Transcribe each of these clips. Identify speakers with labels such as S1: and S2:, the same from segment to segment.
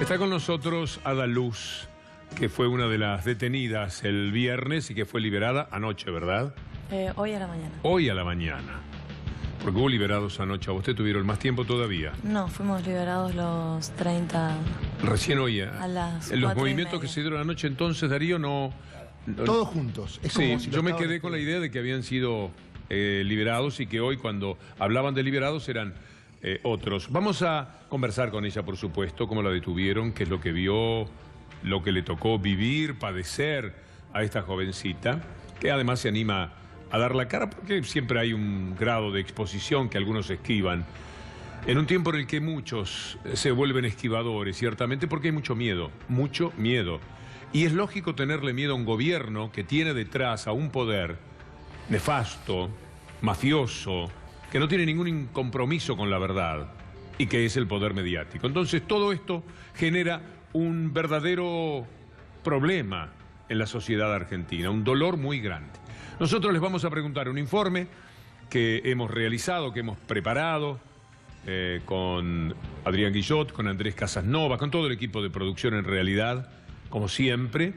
S1: Está con nosotros Ada Luz, que fue una de las detenidas el viernes y que fue liberada anoche, ¿verdad?
S2: Hoy a la mañana.
S1: Hoy a la mañana. Porque hubo liberados anoche. ¿A usted tuvieron más tiempo todavía?
S2: No, fuimos liberados los 30...
S1: Recién hoy.
S2: A las
S1: en los movimientos que se dieron anoche, entonces, Darío, no...
S3: Todos juntos. Es
S1: sí,
S3: como si
S1: yo me quedé con la idea de que habían sido liberados y que hoy, cuando hablaban de liberados, eran otros. Vamos a conversar con ella, por supuesto, cómo la detuvieron, qué es lo que vio, lo que le tocó vivir, padecer a esta jovencita, que además se anima a dar la cara porque siempre hay un grado de exposición que algunos esquivan. En un tiempo en el que muchos se vuelven esquivadores, ciertamente, porque hay mucho miedo, mucho miedo. Y es lógico tenerle miedo a un gobierno que tiene detrás a un poder nefasto, mafioso, que no tiene ningún compromiso con la verdad y que es el poder mediático. Entonces todo esto genera un verdadero problema en la sociedad argentina, un dolor muy grande. Nosotros les vamos a preguntar un informe que hemos realizado, que hemos preparado con Adrián Guillot, con Andrés Casasnova, con todo el equipo de producción en realidad, como siempre,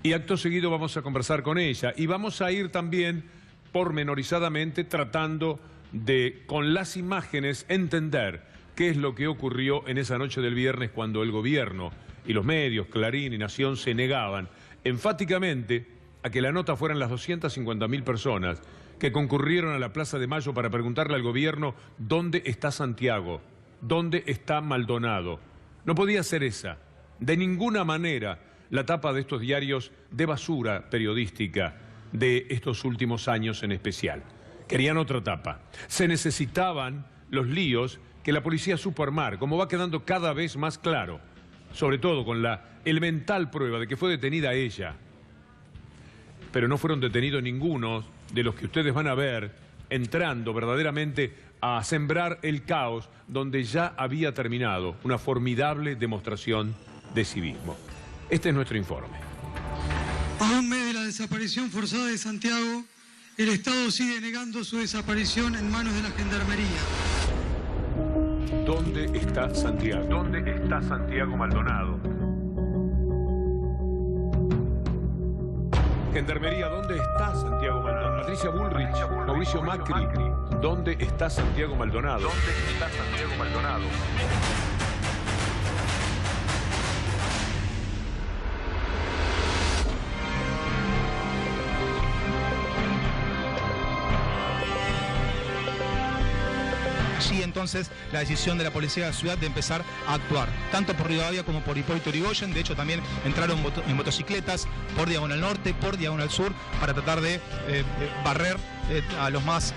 S1: y acto seguido vamos a conversar con ella y vamos a ir también pormenorizadamente tratando de, con las imágenes, entender qué es lo que ocurrió en esa noche del viernes cuando el gobierno y los medios, Clarín y Nación, se negaban enfáticamente a que la nota fueran las 250.000 personas que concurrieron a la Plaza de Mayo para preguntarle al gobierno dónde está Santiago, dónde está Maldonado. No podía ser esa, de ninguna manera, la tapa de estos diarios de basura periodística de estos últimos años en especial. Querían otra tapa. Se necesitaban los líos que la policía supo armar, como va quedando cada vez más claro, sobre todo con la elemental prueba de que fue detenida ella. Pero no fueron detenidos ninguno de los que ustedes van a ver entrando verdaderamente a sembrar el caos donde ya había terminado una formidable demostración de civismo. Este es nuestro informe.
S4: A un mes de la desaparición forzada de Santiago, el Estado sigue negando su desaparición en manos de la Gendarmería.
S1: ¿Dónde está Santiago? ¿Dónde está Santiago Maldonado? Gendarmería, ¿dónde está Santiago Maldonado? Patricia Bullrich, Mauricio Macri, ¿dónde está Santiago Maldonado? ¿Dónde está Santiago Maldonado?
S5: Y entonces la decisión de la policía de la ciudad de empezar a actuar, tanto por Rivadavia como por Hipólito Yrigoyen. De hecho también entraron en motocicletas por Diagonal Norte, por Diagonal Sur, para tratar de barrer a los más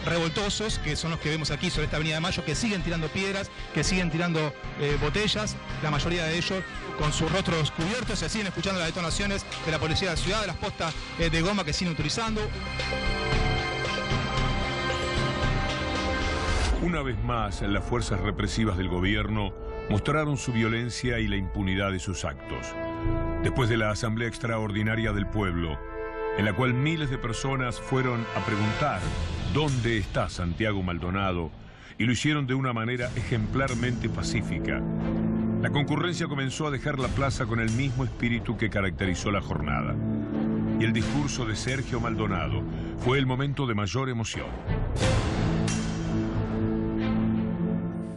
S5: revoltosos, que son los que vemos aquí sobre esta Avenida de Mayo, que siguen tirando piedras, que siguen tirando botellas, la mayoría de ellos con sus rostros cubiertos. Se siguen escuchando las detonaciones de la policía de la ciudad, de las postas de goma que siguen utilizando.
S1: Una vez más, las fuerzas represivas del gobierno mostraron su violencia y la impunidad de sus actos. Después de la Asamblea Extraordinaria del Pueblo, en la cual miles de personas fueron a preguntar dónde está Santiago Maldonado, y lo hicieron de una manera ejemplarmente pacífica, la concurrencia comenzó a dejar la plaza con el mismo espíritu que caracterizó la jornada. Y el discurso de Sergio Maldonado fue el momento de mayor emoción.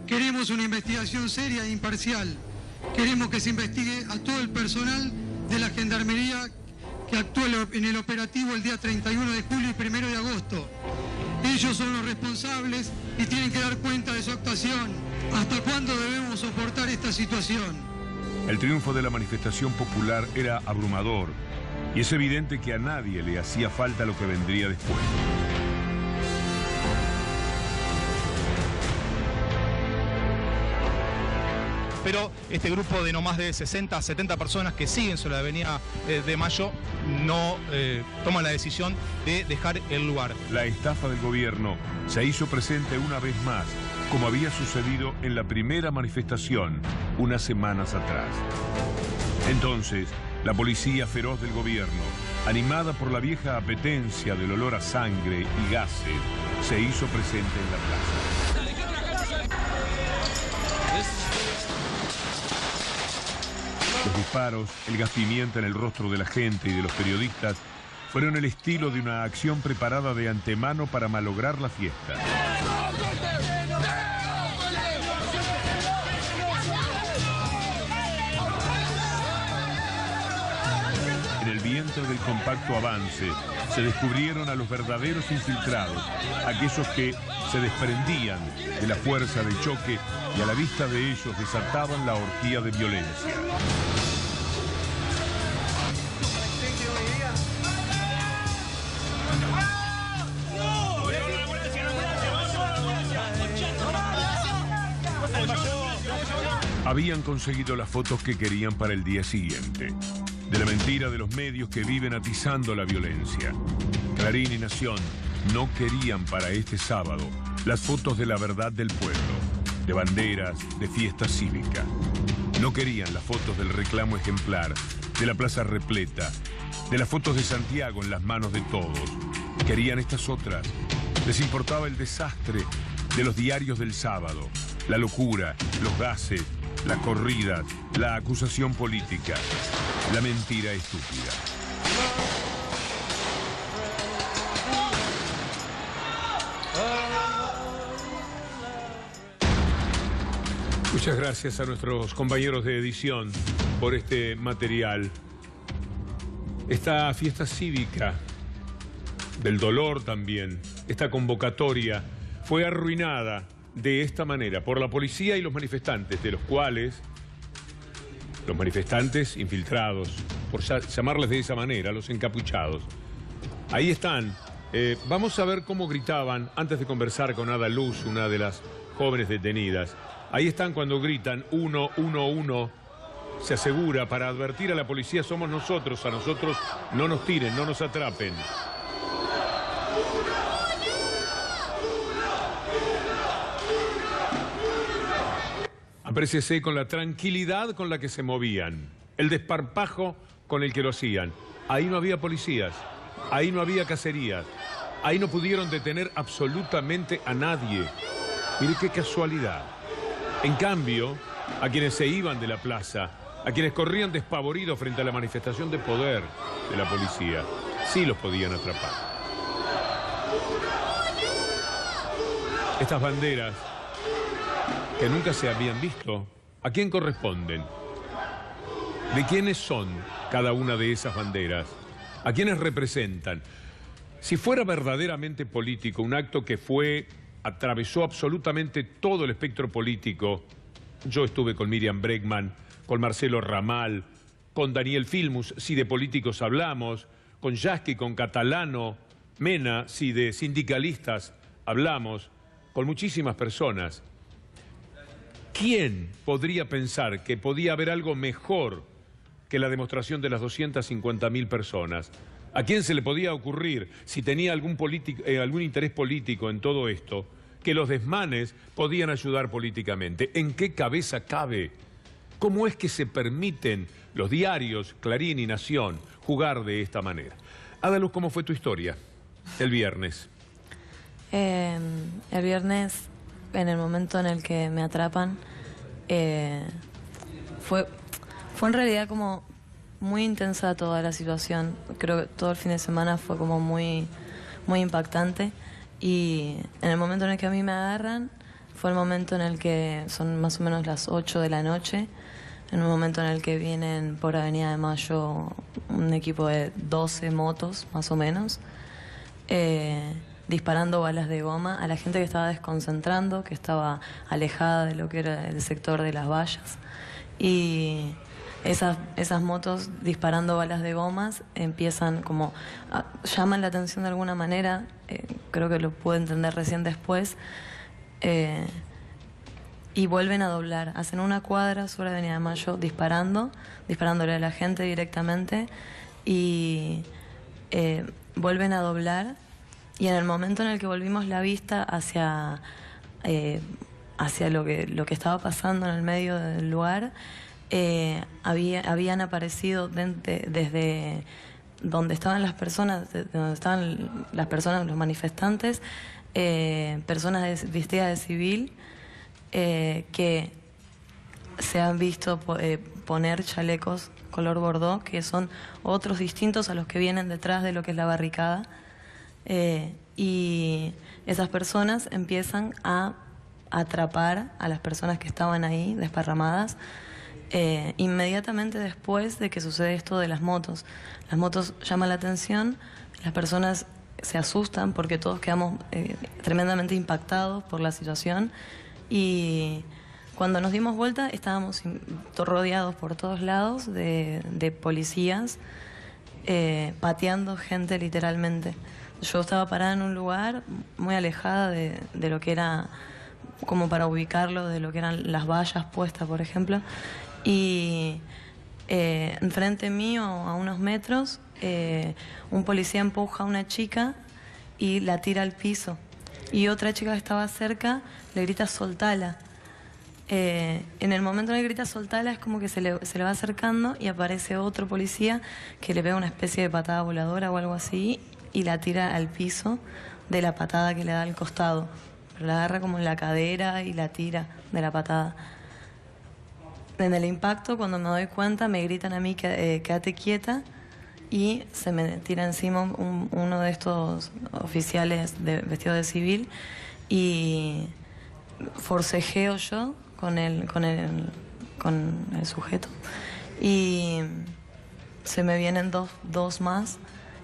S4: Queremos una investigación seria e imparcial. Queremos que se investigue a todo el personal de la Gendarmería que actuó en el operativo el día 31 de julio y 1 de agosto. Ellos son los responsables y tienen que dar cuenta de su actuación. ¿Hasta cuándo debemos soportar esta situación?
S1: El triunfo de la manifestación popular era abrumador y es evidente que a nadie le hacía falta lo que vendría después.
S5: Pero este grupo de no más de 60, 70 personas que siguen sobre la Avenida de Mayo no toman la decisión de dejar el lugar.
S1: La estafa del gobierno se hizo presente una vez más, como había sucedido en la primera manifestación unas semanas atrás. Entonces, la policía feroz del gobierno, animada por la vieja apetencia del olor a sangre y gases, se hizo presente en la plaza. disparos, el gas pimienta en el rostro de la gente y de los periodistas fueron el estilo de una acción preparada de antemano para malograr la fiesta. En el vientre del compacto avance se descubrieron a los verdaderos infiltrados, aquellos que se desprendían de la fuerza del choque y a la vista de ellos desataban la orgía de violencia. Habían conseguido las fotos que querían para el día siguiente. De la mentira de los medios que viven atizando la violencia. Clarín y Nación no querían para este sábado las fotos de la verdad del pueblo, de banderas, de fiesta cívica. No querían las fotos del reclamo ejemplar, de la plaza repleta, de las fotos de Santiago en las manos de todos. Querían estas otras. Les importaba el desastre de los diarios del sábado, la locura, los gases, las corridas, la acusación política, la mentira estúpida. Muchas gracias a nuestros compañeros de edición por este material. Esta fiesta cívica, del dolor también, esta convocatoria, fue arruinada de esta manera por la policía y los manifestantes, de los cuales los manifestantes infiltrados, por llamarles de esa manera, los encapuchados. Ahí están. Vamos a ver cómo gritaban antes de conversar con Ada Luz, una de las jóvenes detenidas. Ahí están cuando gritan 111, se asegura para advertir a la policía: somos nosotros, a nosotros no nos tiren, no nos atrapen. Apréciese con la tranquilidad con la que se movían, el desparpajo con el que lo hacían. Ahí no había policías, ahí no había cacerías, ahí no pudieron detener absolutamente a nadie. Mire qué casualidad. En cambio, a quienes se iban de la plaza, a quienes corrían despavoridos frente a la manifestación de poder de la policía, sí los podían atrapar. Estas banderas que nunca se habían visto, ¿a quién corresponden? ¿De quiénes son cada una de esas banderas? ¿A quiénes representan? Si fuera verdaderamente político, un acto que atravesó absolutamente todo el espectro político, yo estuve con Miriam Bregman, con Marcelo Ramal, con Daniel Filmus, si de políticos hablamos, con Yasky, con Catalano, Mena, si de sindicalistas hablamos, con muchísimas personas. ¿Quién podría pensar que podía haber algo mejor que la demostración de las 250.000 personas? ¿A quién se le podía ocurrir, si tenía algún interés político en todo esto, que los desmanes podían ayudar políticamente? ¿En qué cabeza cabe? ¿Cómo es que se permiten los diarios Clarín y Nación jugar de esta manera? Ada Luz, ¿cómo fue tu historia el viernes?
S2: El viernes, en el momento en el que me atrapan, fue en realidad como muy intensa toda la situación. Creo que todo el fin de semana fue como muy impactante, y en el momento en el que a mí me agarran fue el momento en el que son más o menos las 8 de la noche, en un momento en el que vienen por Avenida de Mayo un equipo de 12 motos más o menos, disparando balas de goma a la gente que estaba desconcentrando, que estaba alejada de lo que era el sector de las vallas. Y esas motos disparando balas de gomas empiezan como llaman la atención de alguna manera, creo que lo pude entender recién después, y vuelven a doblar, hacen una cuadra sobre Avenida de Mayo disparándole a la gente directamente, y vuelven a doblar. Y en el momento en el que volvimos la vista hacia lo que estaba pasando en el medio del lugar, habían aparecido desde donde estaban las personas, los manifestantes, personas vestidas de civil, que se han visto poner chalecos color bordó, que son otros distintos a los que vienen detrás de lo que es la barricada. Y esas personas empiezan a atrapar a las personas que estaban ahí desparramadas inmediatamente después de que sucede esto de las motos. Las motos llaman la atención, las personas se asustan porque todos quedamos tremendamente impactados por la situación, y cuando nos dimos vuelta estábamos rodeados por todos lados de policías pateando gente literalmente. Yo estaba parada en un lugar muy alejada de lo que era, como para ubicarlo, de lo que eran las vallas puestas, por ejemplo, y enfrente mío, a unos metros, un policía empuja a una chica y la tira al piso, y otra chica que estaba cerca le grita soltala. En el momento en el que grita soltala es como que se le va acercando y aparece otro policía que le pega una especie de patada voladora o algo así y la tira al piso de la patada que le da al costado, pero la agarra como en la cadera y la tira de la patada. En el impacto, cuando me doy cuenta, me gritan a mí quédate quieta, y se me tira encima uno de estos oficiales vestido de civil, y forcejeo yo con el sujeto, y se me vienen dos más,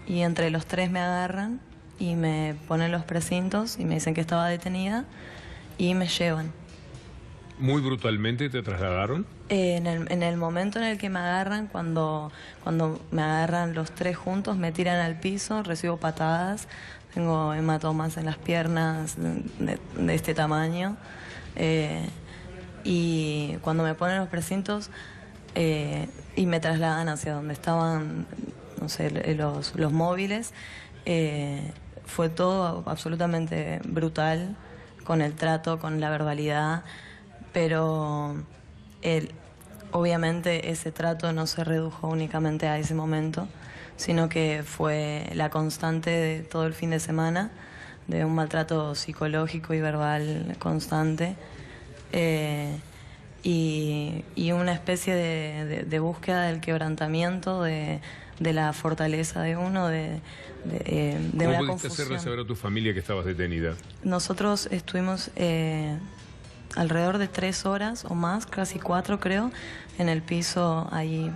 S2: y entre los tres me agarran y me ponen los precintos y me dicen que estaba detenida y me llevan.
S1: ¿Muy brutalmente te trasladaron?
S2: En el momento en el que me agarran, cuando me agarran los tres juntos, me tiran al piso, recibo patadas, tengo hematomas en las piernas de este tamaño, y cuando me ponen los precintos y me trasladan hacia donde estaban, no sé, los móviles, fue todo absolutamente brutal, con el trato, con la verbalidad, pero obviamente ese trato no se redujo únicamente a ese momento, sino que fue la constante de todo el fin de semana, de un maltrato psicológico y verbal constante, y una especie de búsqueda del quebrantamiento, de la fortaleza de uno, de una
S1: ¿Cómo pudiste
S2: confusión.
S1: hacerle saber a tu familia que estabas detenida?
S2: Nosotros estuvimos alrededor de 3 horas o más, casi 4 creo, en el piso ahí,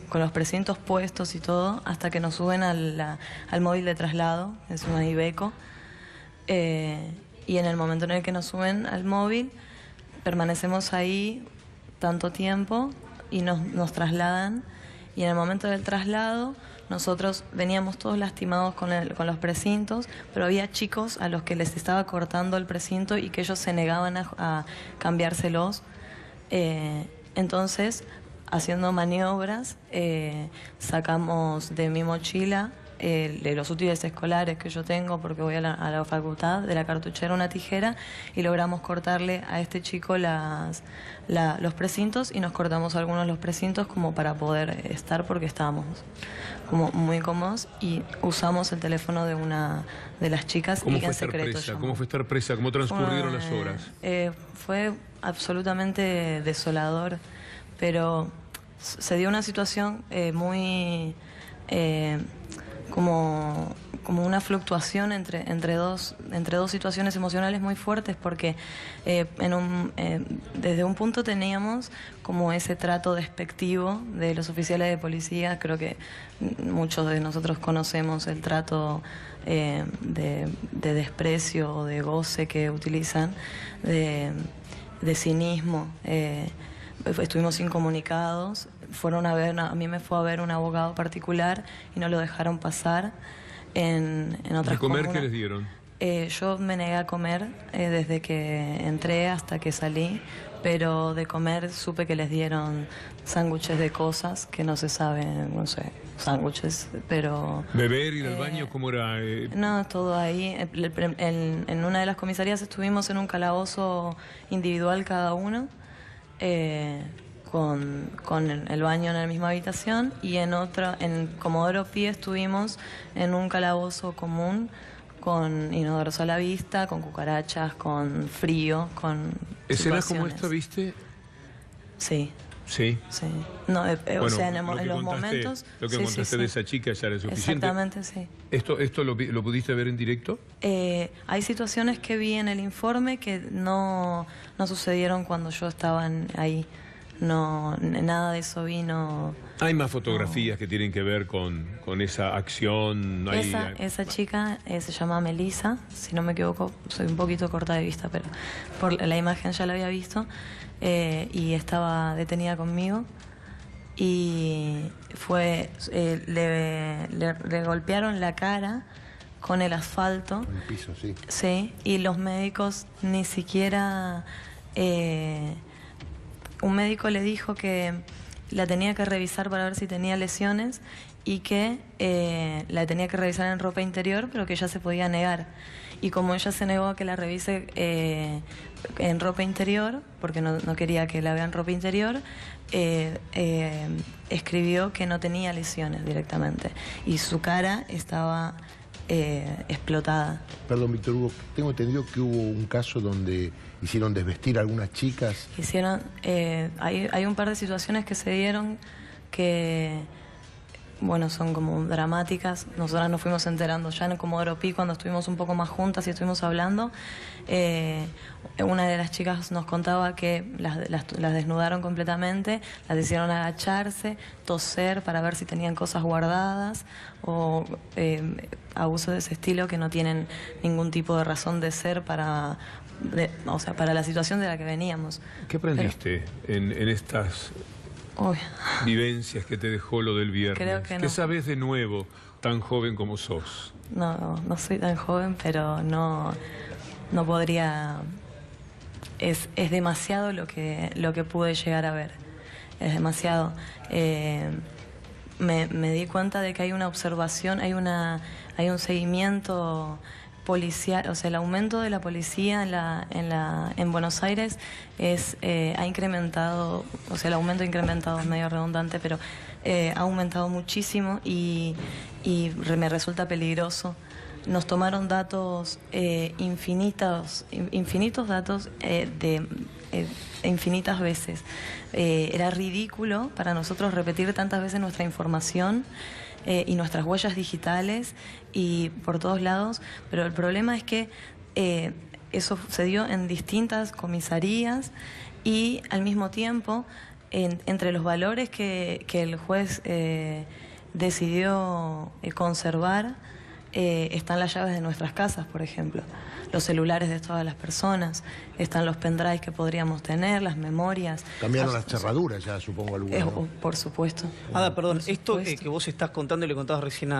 S2: con los precintos puestos y todo, hasta que nos suben al móvil de traslado, es una Iveco, y en el momento en el que nos suben al móvil, permanecemos ahí tanto tiempo y nos trasladan, y en el momento del traslado nosotros veníamos todos lastimados con los precintos, pero había chicos a los que les estaba cortando el precinto y que ellos se negaban a cambiárselos. Entonces, haciendo maniobras, sacamos de mi mochila, de los útiles escolares que yo tengo, porque voy a la facultad, de la cartuchera una tijera, y logramos cortarle a este chico los precintos, y nos cortamos algunos de los precintos como para poder estar, porque estábamos como muy incómodos, y usamos el teléfono de una de las chicas.
S1: ¿Cómo
S2: y
S1: fue
S2: en
S1: estar
S2: secreto
S1: presa?
S2: llamó.
S1: ¿Cómo fue estar presa? ¿Cómo transcurrieron las horas?
S2: Fue absolutamente desolador, pero se dio una situación muy como una fluctuación entre dos situaciones emocionales muy fuertes, porque desde un punto teníamos como ese trato despectivo de los oficiales de policía. Creo que muchos de nosotros conocemos el trato de desprecio o de goce que utilizan, de cinismo. Estuvimos incomunicados, a mí me fue a ver un abogado particular y no lo dejaron pasar. En otras
S1: ¿De comer
S2: comunas,
S1: qué les dieron?
S2: Yo me negué a comer desde que entré hasta que salí, pero de comer supe que les dieron sándwiches de cosas que no se saben, no sé, sándwiches, pero...
S1: ¿Beber, ir al baño? ¿Cómo era?
S2: No, todo ahí. En una de las comisarías estuvimos en un calabozo individual cada uno, con el baño en la misma habitación, y en Comodoro Pi estuvimos en un calabozo común, con inodoros a la vista, con cucarachas, con frío, con
S1: ¿Escenas como
S2: situaciones.
S1: esta viste?
S2: Sí.
S1: Sí.
S2: Sí. No,
S1: Bueno,
S2: o sea, en
S1: lo que
S2: los
S1: contaste-
S2: momentos...
S1: Lo que
S2: sí,
S1: contaste
S2: sí,
S1: de
S2: sí.
S1: esa chica ya era suficiente.
S2: Exactamente, sí.
S1: ¿Esto lo pudiste ver en directo?
S2: Hay situaciones que vi en el informe que no sucedieron cuando yo estaba ahí. No, nada de eso vi, no...
S1: Hay más fotografías que tienen que ver con esa acción.
S2: Esa chica se llama Melissa, si no me equivoco, soy un poquito corta de vista, pero por la imagen ya la había visto, y estaba detenida conmigo, y le golpearon la cara con el asfalto.
S3: En el piso, sí.
S2: Sí, y los médicos ni siquiera... un médico le dijo que la tenía que revisar para ver si tenía lesiones y que la tenía que revisar en ropa interior, pero que ella se podía negar. Y como ella se negó a que la revise en ropa interior, porque no quería que la vea en ropa interior, escribió que no tenía lesiones directamente. Y su cara estaba explotada.
S3: Perdón, Víctor Hugo, tengo entendido que hubo un caso donde hicieron desvestir a algunas chicas.
S2: Hay un par de situaciones que se dieron que, bueno, son como dramáticas. Nosotras nos fuimos enterando ya en Comodoro Pi cuando estuvimos un poco más juntas y estuvimos hablando. Una de las chicas nos contaba que las desnudaron completamente, las hicieron agacharse, toser para ver si tenían cosas guardadas o abusos de ese estilo que no tienen ningún tipo de razón de ser para la situación de la que veníamos.
S1: ¿Qué aprendiste en estas
S2: Uy,
S1: vivencias que te dejó lo del viernes?
S2: Creo que no.
S1: ¿Qué sabes de nuevo, tan joven como sos?
S2: no soy tan joven, pero no podría... Es demasiado lo que pude llegar a ver. Es demasiado. Me di cuenta de que hay una observación, hay un seguimiento policial, o sea, el aumento de la policía en Buenos Aires ha incrementado, o sea, el aumento ha incrementado, es medio redundante, pero ha aumentado muchísimo y me resulta peligroso. Nos tomaron datos, infinitos datos infinitas veces. Era ridículo para nosotros repetir tantas veces nuestra información y nuestras huellas digitales y por todos lados, pero el problema es que eso se dio en distintas comisarías y al mismo tiempo entre los valores que el juez decidió conservar están las llaves de nuestras casas, por ejemplo, los celulares de todas las personas, están los pendrives que podríamos tener, las memorias.
S3: Cambiaron las cerraduras ya, supongo, algunas, ¿no?
S2: Por supuesto.
S6: Ada, perdón,
S2: Por
S6: esto
S2: supuesto.
S6: que vos estás contando y le contabas recién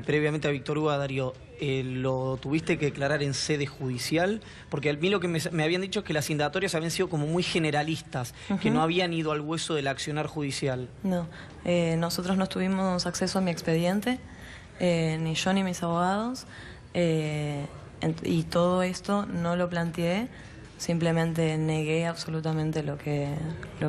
S6: previamente a Víctor Hugo, a Darío, ¿lo tuviste que declarar en sede judicial? Porque a mí lo que me habían dicho es que las indagatorias habían sido como muy generalistas, que no habían ido al hueso del accionar judicial.
S2: No, nosotros no tuvimos acceso a mi expediente, ni yo ni mis abogados, y todo esto no lo planteé, simplemente negué absolutamente lo que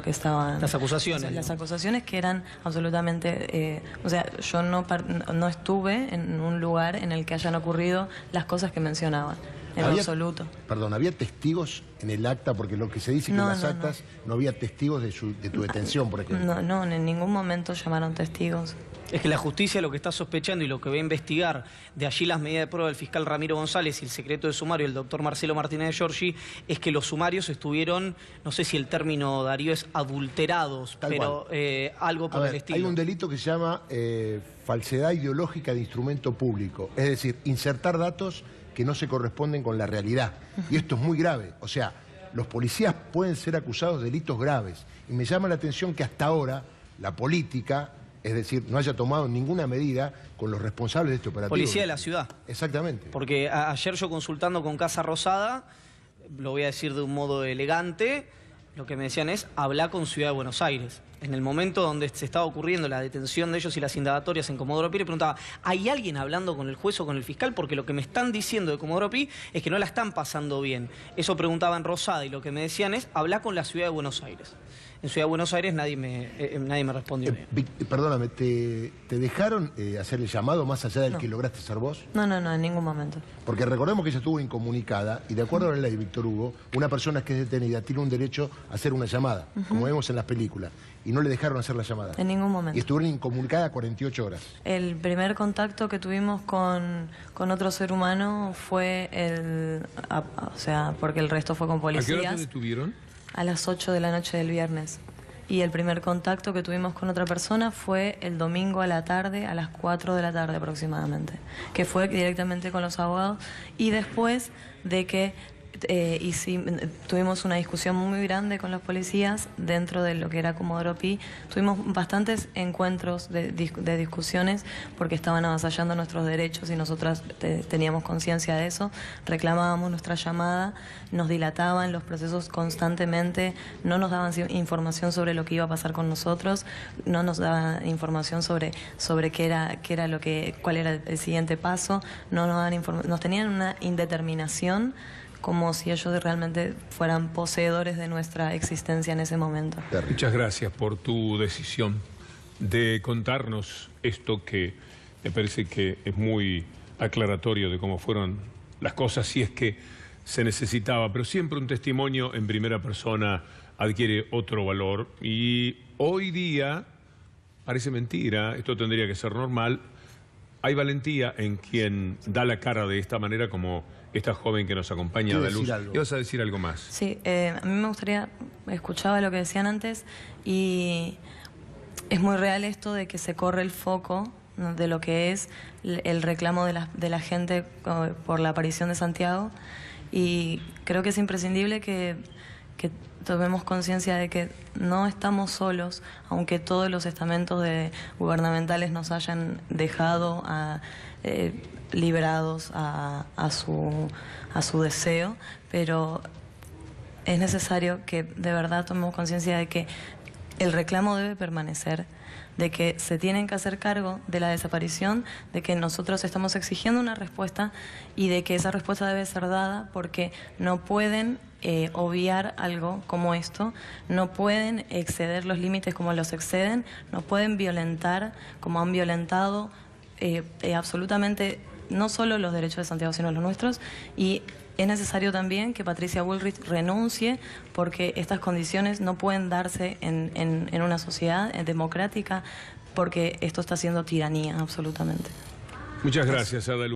S2: estaban...
S6: Las acusaciones.
S2: O sea, las acusaciones que eran absolutamente... o sea, yo no estuve en un lugar en el que hayan ocurrido las cosas que mencionaban, en absoluto.
S3: Perdón, ¿había testigos en el acta? Porque lo que se dice que en las actas no había testigos de tu detención, por ejemplo.
S2: No, en ningún momento llamaron testigos.
S6: Es que la justicia lo que está sospechando y lo que va a investigar, de allí las medidas de prueba del fiscal Ramiro González y el secreto de sumario del doctor Marcelo Martínez de Giorgi, es que los sumarios estuvieron, no sé si el término, Darío, es adulterados, pero algo por el estilo.
S3: Hay un delito que se llama falsedad ideológica de instrumento público, es decir, insertar datos que no se corresponden con la realidad. Y esto es muy grave. O sea, los policías pueden ser acusados de delitos graves. Y me llama la atención que hasta ahora la política, es decir, no haya tomado ninguna medida con los responsables de este operativo.
S6: Policía de la ciudad.
S3: Exactamente.
S6: Porque ayer yo consultando con Casa Rosada, lo voy a decir de un modo elegante, lo que me decían es, habla con Ciudad de Buenos Aires. En el momento donde se estaba ocurriendo la detención de ellos y las indagatorias en Comodoro Pi, le preguntaba, ¿hay alguien hablando con el juez o con el fiscal? Porque lo que me están diciendo de Comodoro Pi es que no la están pasando bien. Eso preguntaba en Rosada y lo que me decían es, habla con la Ciudad de Buenos Aires. En Ciudad de Buenos Aires nadie me respondió.
S3: Perdóname, ¿te dejaron hacer el llamado más allá del que lograste ser vos?
S2: No, en ningún momento.
S3: Porque recordemos que ella estuvo incomunicada y de acuerdo a la ley, Víctor Hugo, una persona que es detenida tiene un derecho a hacer una llamada, como vemos en las películas, y no le dejaron hacer la llamada.
S2: En ningún momento.
S3: Y estuvieron incomunicada 48 horas.
S2: El primer contacto que tuvimos con otro ser humano fue porque el resto fue con policías.
S1: ¿A qué hora te detuvieron?
S2: A las 8 de la noche del viernes. Y el primer contacto que tuvimos con otra persona fue el domingo a la tarde, a las 4 de la tarde aproximadamente, que fue directamente con los abogados. Y después de que tuvimos una discusión muy grande con los policías dentro de lo que era Comodoro Pi. Tuvimos bastantes encuentros de discusiones porque estaban avasallando nuestros derechos y nosotras teníamos conciencia de eso. Reclamábamos nuestra llamada, nos dilataban los procesos constantemente, no nos daban información sobre lo que iba a pasar con nosotros, no nos daban información sobre cuál era el siguiente paso, no nos daban nos tenían una indeterminación, como si ellos realmente fueran poseedores de nuestra existencia en ese momento.
S1: Muchas gracias por tu decisión de contarnos esto que me parece que es muy aclaratorio de cómo fueron las cosas, si es que se necesitaba, pero siempre un testimonio en primera persona adquiere otro valor y hoy día, parece mentira, esto tendría que ser normal, hay valentía en quien da la cara de esta manera como esta joven que nos acompaña de luz. ¿Ibas a decir algo más?
S2: Sí, a mí me gustaría, escuchaba lo que decían antes y es muy real esto de que se corre el foco de lo que es el reclamo de la gente por la aparición de Santiago y creo que es imprescindible que tomemos conciencia de que no estamos solos, aunque todos los estamentos gubernamentales nos hayan dejado liberados a su deseo, pero es necesario que de verdad tomemos conciencia de que el reclamo debe permanecer, de que se tienen que hacer cargo de la desaparición, de que nosotros estamos exigiendo una respuesta y de que esa respuesta debe ser dada porque no pueden obviar algo como esto, no pueden exceder los límites como los exceden, no pueden violentar como han violentado absolutamente no solo los derechos de Santiago sino los nuestros y es necesario también que Patricia Bullrich renuncie porque estas condiciones no pueden darse en una sociedad democrática porque esto está siendo tiranía absolutamente.
S1: Muchas gracias, Ada Luz.